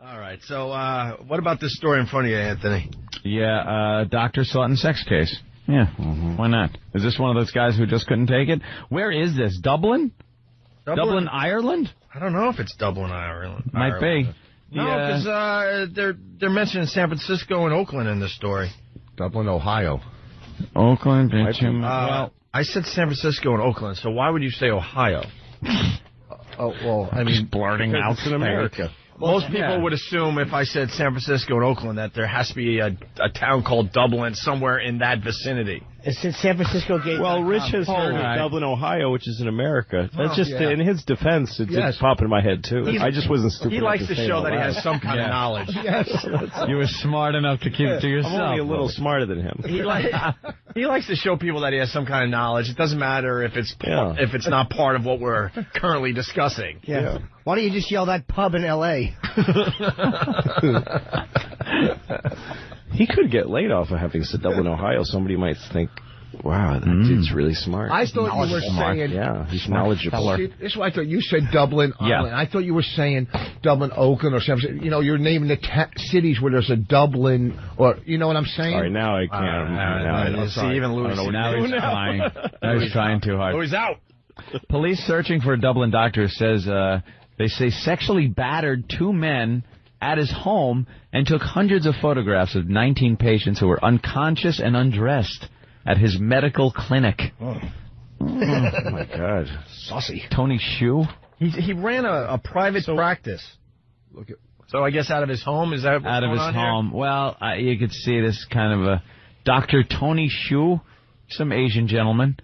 All right, so what about this story in front of you, Anthony? Yeah, doctor saw it in sex case. Yeah, why not? Is this one of those guys who just couldn't take it? Where is this? Dublin, Ireland? I don't know if it's Dublin, Ireland. Might be. No, because they're mentioning San Francisco and Oakland in this story. Dublin, Ohio. Oakland, well, I said San Francisco and Oakland, so why would you say Ohio? Oh, well, I mean, blurting out in America. Most people would assume if I said San Francisco and Oakland that there has to be a town called Dublin somewhere in that vicinity. It's in San Francisco Gate. Well, Rich has heard of Dublin, Ohio, which is in America. That's just in his defense. It's popping in my head too. I just wasn't stupid. He likes to show that he has some kind of knowledge. Yes, you were smart enough to keep it to yourself. I'm only a little smarter than him. He likes to show people that he has some kind of knowledge. It doesn't matter if it's not part of what we're currently discussing. Yeah. Why don't you just yell that pub in L.A.? He could get laid off of having said Dublin, Ohio. Somebody might think, wow, that dude's really smart. I thought you were saying... Yeah, he's knowledgeable. This is why I thought you said Dublin, Ireland. I thought you were saying Dublin, Oakland, or something. You know, you're naming the cities where there's a Dublin, or... You know what I'm saying? All right, now I can't. See, even Louis... Now he's trying. Now he's trying too hard. Louis out! Police searching for a Dublin doctor says they say sexually battered 2 men at his home and took hundreds of photographs of 19 patients who were unconscious and undressed at his medical clinic. Oh my God. Saucy. Tony Shu? He ran a private practice. So I guess out of his home? Is that what's out of his home? Here? Well, you could see this kind of a Dr. Tony Shu, some Asian gentleman.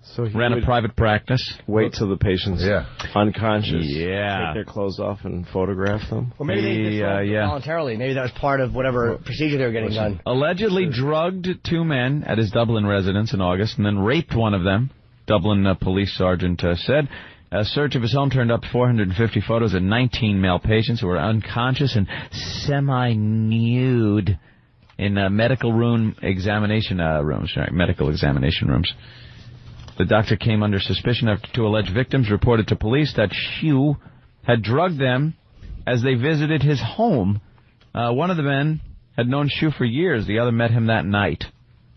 So he ran a private practice. Wait till the patient's unconscious. Yeah. Take their clothes off and photograph them. Or maybe they did voluntarily. Maybe that was part of whatever procedure they were getting done. Allegedly drugged 2 men at his Dublin residence in August and then raped one of them, Dublin police sergeant said. A search of his home turned up 450 photos of 19 male patients who were unconscious and semi-nude in medical examination rooms. The doctor came under suspicion after 2 alleged victims reported to police that Shu had drugged them as they visited his home. One of the men had known Shu for years. The other met him that night.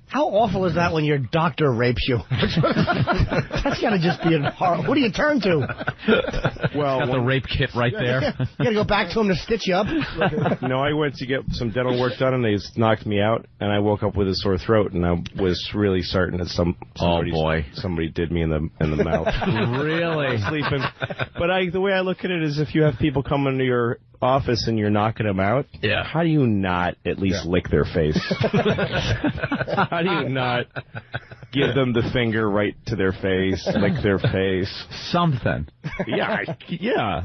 How awful is that when your doctor rapes you? That's got to just be horrible. Who do you turn to? Well, got the rape kit right there. You got to go back to him to stitch you up. No, I went to get some dental work done, and they knocked me out, and I woke up with a sore throat, and I was really certain that somebody did me in the mouth. Really? Sleeping. But the way I look at it is, if you have people come into your office and you're knocking them out, how do you not at least lick their face? How do you not give them the finger right to their face, lick their face? Something.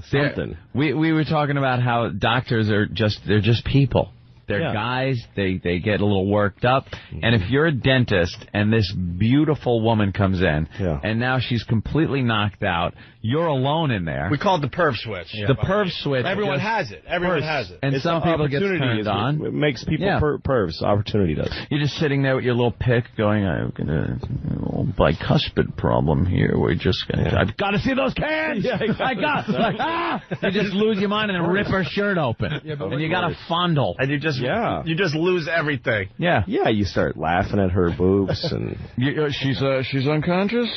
Something. We were talking about how doctors are just people. They're guys, they get a little worked up, and if you're a dentist and this beautiful woman comes in, and now she's completely knocked out, you're alone in there. We call it the perv switch. The perv switch. Everyone has it. Everyone has it. And some people get turned on. It makes people pervs. Opportunity does. You're just sitting there with your little pick going, I've got a little bicuspid problem here. We're just going to... I've got to see those cans! You just lose your mind and then rip her shirt open. And you got to fondle. And you just lose everything. Yeah, you start laughing at her boobs and she's unconscious.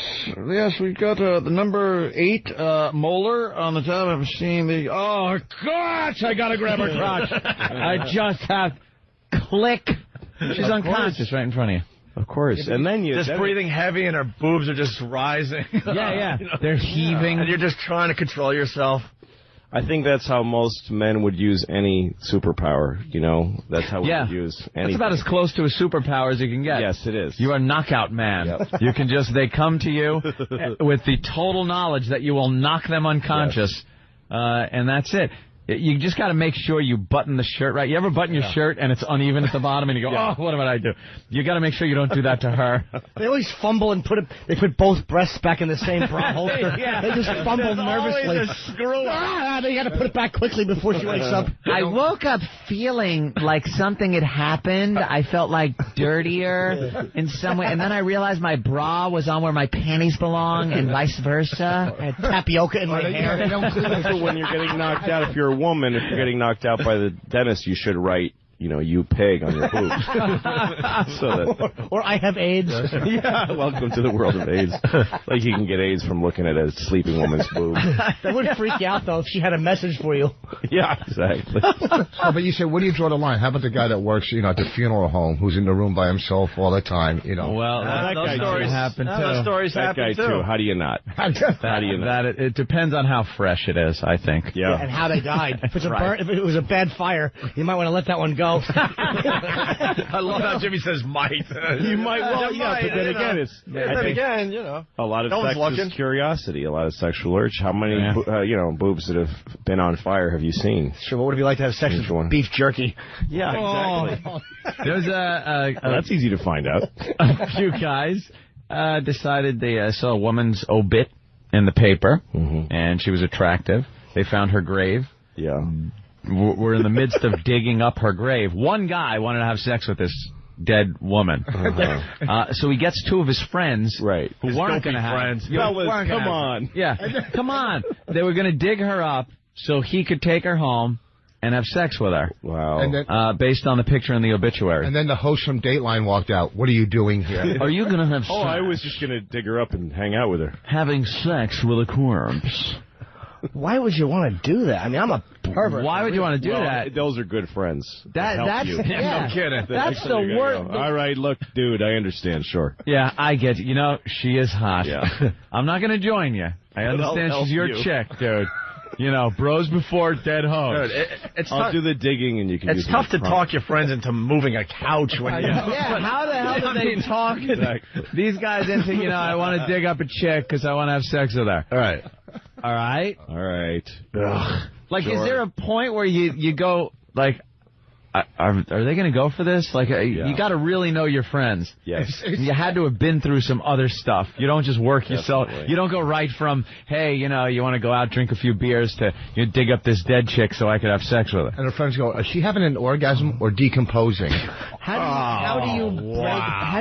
Yes, we've got the number 8 molar on the top. I'm seeing the gosh, I gotta grab her crotch. I just have click. She's unconscious right in front of you. Of course. And then just breathing heavy and her boobs are just rising. They're heaving. And you're just trying to control yourself. I think that's how most men would use any superpower, That's how we would use anything. That's about as close to a superpower as you can get. Yes, it is. You're a knockout man. Yep. You can they come to you with the total knowledge that you will knock them unconscious, and that's it. You just got to make sure you button the shirt right. You ever button your shirt and it's uneven at the bottom and you go, what did I do? You got to make sure you don't do that to her. They always fumble and they put both breasts back in the same bra holster. They just fumble nervously. Always a screw up. They got to put it back quickly before she wakes up. I woke up feeling like something had happened. I felt like dirtier in some way, and then I realized my bra was on where my panties belong and vice versa. I had tapioca in my hair. So when you're getting knocked out, if you're a a woman, if you're getting knocked out by the dentist, you should write, you pig on your boobs. Or I have AIDS. Yeah, welcome to the world of AIDS. Like you can get AIDS from looking at a sleeping woman's boob. That would freak you out, though, if she had a message for you. Yeah, exactly. But you say, where do you draw the line? How about the guy that works, at the funeral home, who's in the room by himself all the time, Well, those stories happen, too. Those stories that happen, guy, too. How do you not? How do you not? It depends on how fresh it is, I think. Yeah. And how they died. If it's if it was a bad fire, you might want to let that one go. I love how Jimmy says might. You might, but then again, a lot of sex is curiosity, a lot of sexual urge. How many, boobs that have been on fire have you seen? Sure, what would it be like to have sex with beef jerky? Yeah, exactly. There's that's easy to find out. A few guys decided they saw a woman's obit in the paper, and she was attractive. They found her grave. Yeah. We're in the midst of digging up her grave. One guy wanted to have sex with this dead woman. So he gets two of his friends who weren't going to have friends. Fellas, come on. Yeah, come on. They were going to dig her up so he could take her home and have sex with her. Wow. And then, based on the picture in the obituary. And then the host from Dateline walked out. What are you doing here? Are you going to have sex? I was just going to dig her up and hang out with her. Having sex with a corpse. Why would you want to do that? I mean, I'm a pervert. Why would you want to do that? Those are good friends. That's you. Yeah. No kidding. That's the worst. All right, look, dude, I understand. Sure. Yeah, I get you. She is hot. Yeah. I'm not going to join you. I understand she's your chick, dude. Bros before dead hoes. Dude, I'll do the digging, and you can. It's tough to talk your friends into moving a couch when you. Yeah, how the hell do they talk these guys into? I want to dig up a chick because I want to have sex with her. All right. All right. All right. Like, is there a point where you go like, are they going to go for this? Like, you got to really know your friends. Yes. You had to have been through some other stuff. You don't just work yourself. You don't go right from, hey, you want to go out, drink a few beers to dig up this dead chick so I could have sex with her. And her friends go, is she having an orgasm or decomposing? How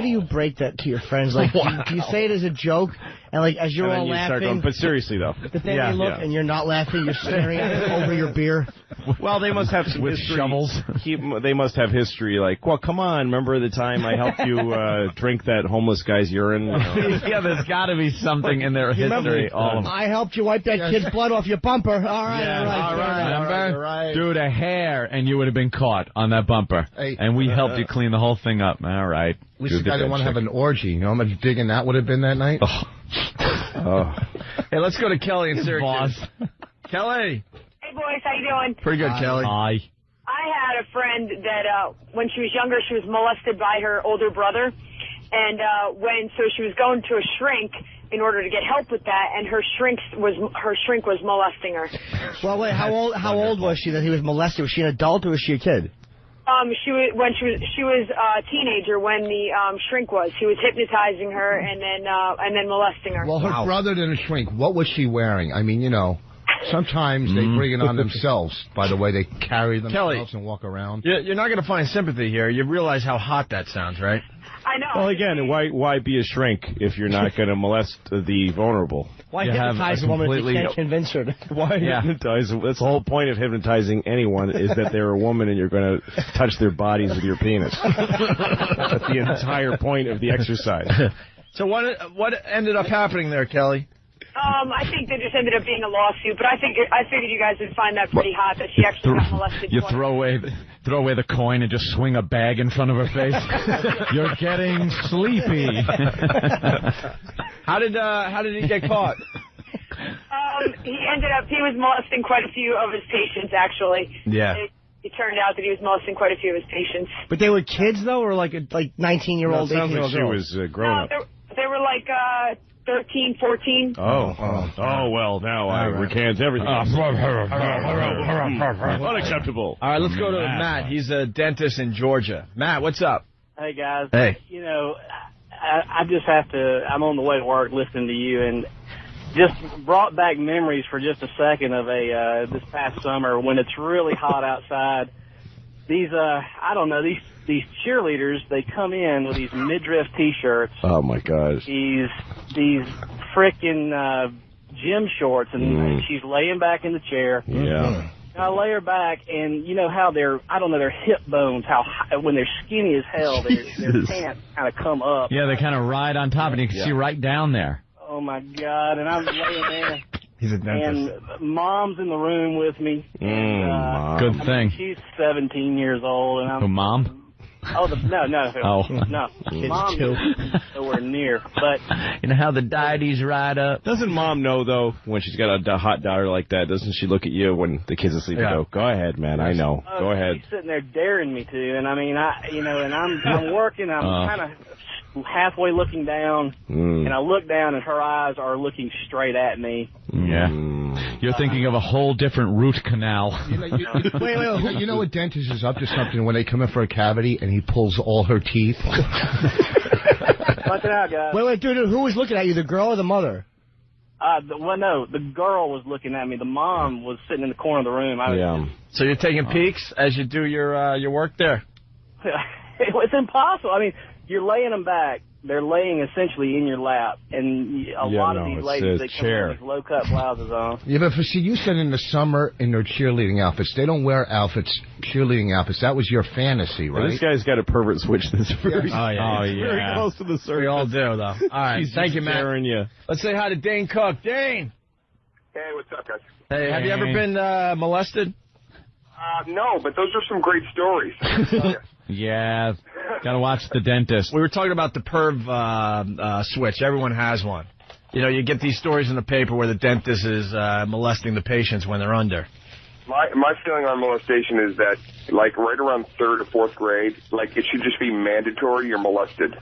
do you break that to your friends? Like, do you say it as a joke? And like as you're all laughing, but seriously though, but then you look and you're not laughing, you're staring at it over your beer. Well, they must have some with history. shovels. They must have history. Like, well, come on, remember the time I helped you drink that homeless guy's urine? Yeah, there's got to be something in their history. I helped you wipe that kid's blood off your bumper. All right. Remember, dude, a hair, and you would have been caught on that bumper, and we helped you clean the whole thing up. All right. At least the guy didn't want to have an orgy. You know how much digging that would have been that night? Hey, let's go to Kelly in Syracuse. Kelly. Hey, boys. How you doing? Pretty good, Kelly. Hi. I had a friend that when she was younger, she was molested by her older brother. And so she was going to a shrink in order to get help with that, and her shrink was molesting her. Well, wait, how old was she that he was molested? Was she an adult or was she a kid? She was a teenager when the shrink was. He was hypnotizing her and then molesting her. Well, her brother didn't shrink. What was she wearing? I mean, sometimes they bring it on themselves by the way they carry themselves and walk around. You're not going to find sympathy here. You realize how hot that sounds, right? I know. Well, again, why be a shrink if you're not going to molest the vulnerable? Why hypnotize a woman if you can't convince her? Why hypnotize? That's the whole point of hypnotizing anyone is that they're a woman and you're going to touch their bodies with your penis. That's the entire point of the exercise. So what ended up happening there, Kelly? I think there just ended up being a lawsuit, but I figured you guys would find that pretty hot that she actually got molested. You throw away the coin and just swing a bag in front of her face. You're getting sleepy. How did he get caught? He was molesting quite a few of his patients, actually. Yeah. It turned out that he was molesting quite a few of his patients. But they were kids though, or like 19-year-old? No, it sounds like she was grown up. They were like 13, 14. Oh, well, now I recant everything. Unacceptable. All right, let's go to Matt. He's a dentist in Georgia. Matt, what's up? Hey, guys. Hey. I just have to, I'm on the way to work listening to you, and just brought back memories for just a second of this past summer when it's really hot outside. These, these cheerleaders, they come in with these midriff T-shirts. Oh, my gosh. These frickin' gym shorts, and she's laying back in the chair. Yeah. I lay her back, and you know how their hip bones, how high, when they're skinny as hell, their pants kind of come up. Yeah, they kind of ride on top, and you can see right down there. Oh, my God, and I'm laying there. He's a dentist. And Mom's in the room with me. Good thing. She's 17 years old, and I'm... Who, Mom? No. No. Mom is nowhere near. But you know how the deities ride up? Doesn't Mom know, though, when she's got a hot daughter like that, doesn't she look at you when the kid's asleep and go ahead, man, I know. Go ahead. She's sitting there daring me to, and I mean, and I'm working, I'm kind of halfway looking down, and I look down, and her eyes are looking straight at me. Yeah. You're thinking of a whole different root canal. Wait. You know a dentist is up to something when they come in for a cavity and he pulls all her teeth? Watch it out, guys. Wait, dude, who was looking at you, the girl or the mother? No, the girl was looking at me. The mom was sitting in the corner of the room. So you're taking peeks as you do your work there? It's impossible. I mean, you're laying them back. They're laying essentially in your lap, and a lot of these ladies, they come in with low-cut blouses on. Yeah, but see, you said in the summer in their cheerleading outfits. They don't wear cheerleading outfits. That was your fantasy, right? Well, this guy's got a pervert switch that's very, very close to the surface. We all do, though. All right, thank you, man. Let's say hi to Dane Cook. Dane! Hey, what's up, guys? Hey, have you ever been molested? No, but those are some great stories. Yeah, gotta watch The Dentist. We were talking about the perv switch. Everyone has one. You know, you get these stories in the paper where the dentist is molesting the patients when they're under. My feeling on molestation is that, like, right around 3rd or 4th grade, like, it should just be mandatory you're molested.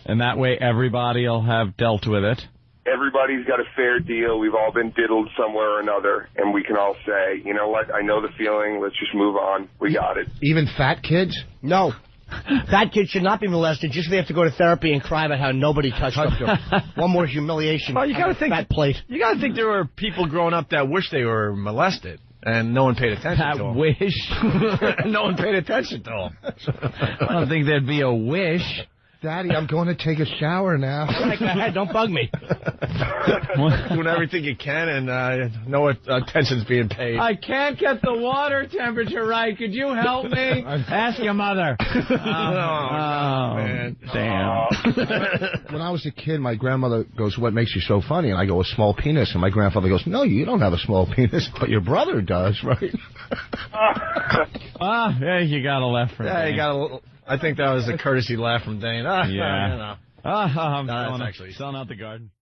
And that way everybody will have dealt with it. Everybody's got a fair deal. We've all been diddled somewhere or another, and we can all say, you know what, I know the feeling. Let's just move on. We got it. Even fat kids? No. Fat kids should not be molested. Just they have to go to therapy and cry about how nobody touched them. One more humiliation. Well, you got to think fat plate. You got to think there were people growing up that wish they were molested, and no one paid attention to them. Wish. No one paid attention to them. I don't think there'd be a wish. Daddy, I'm going to take a shower now. Go ahead, don't bug me. Doing everything you can, and no attention's being paid. I can't get the water temperature right. Could you help me? Ask your mother. Man. Damn. When I was a kid, my grandmother goes, "What makes you so funny?" And I go, "A small penis." And my grandfather goes, "No, you don't have a small penis, but your brother does, right?" Yeah, you got a laugh from you got a. I think that was a courtesy laugh from Dane. Yeah. You know. I'm no, that's actually selling out the garden.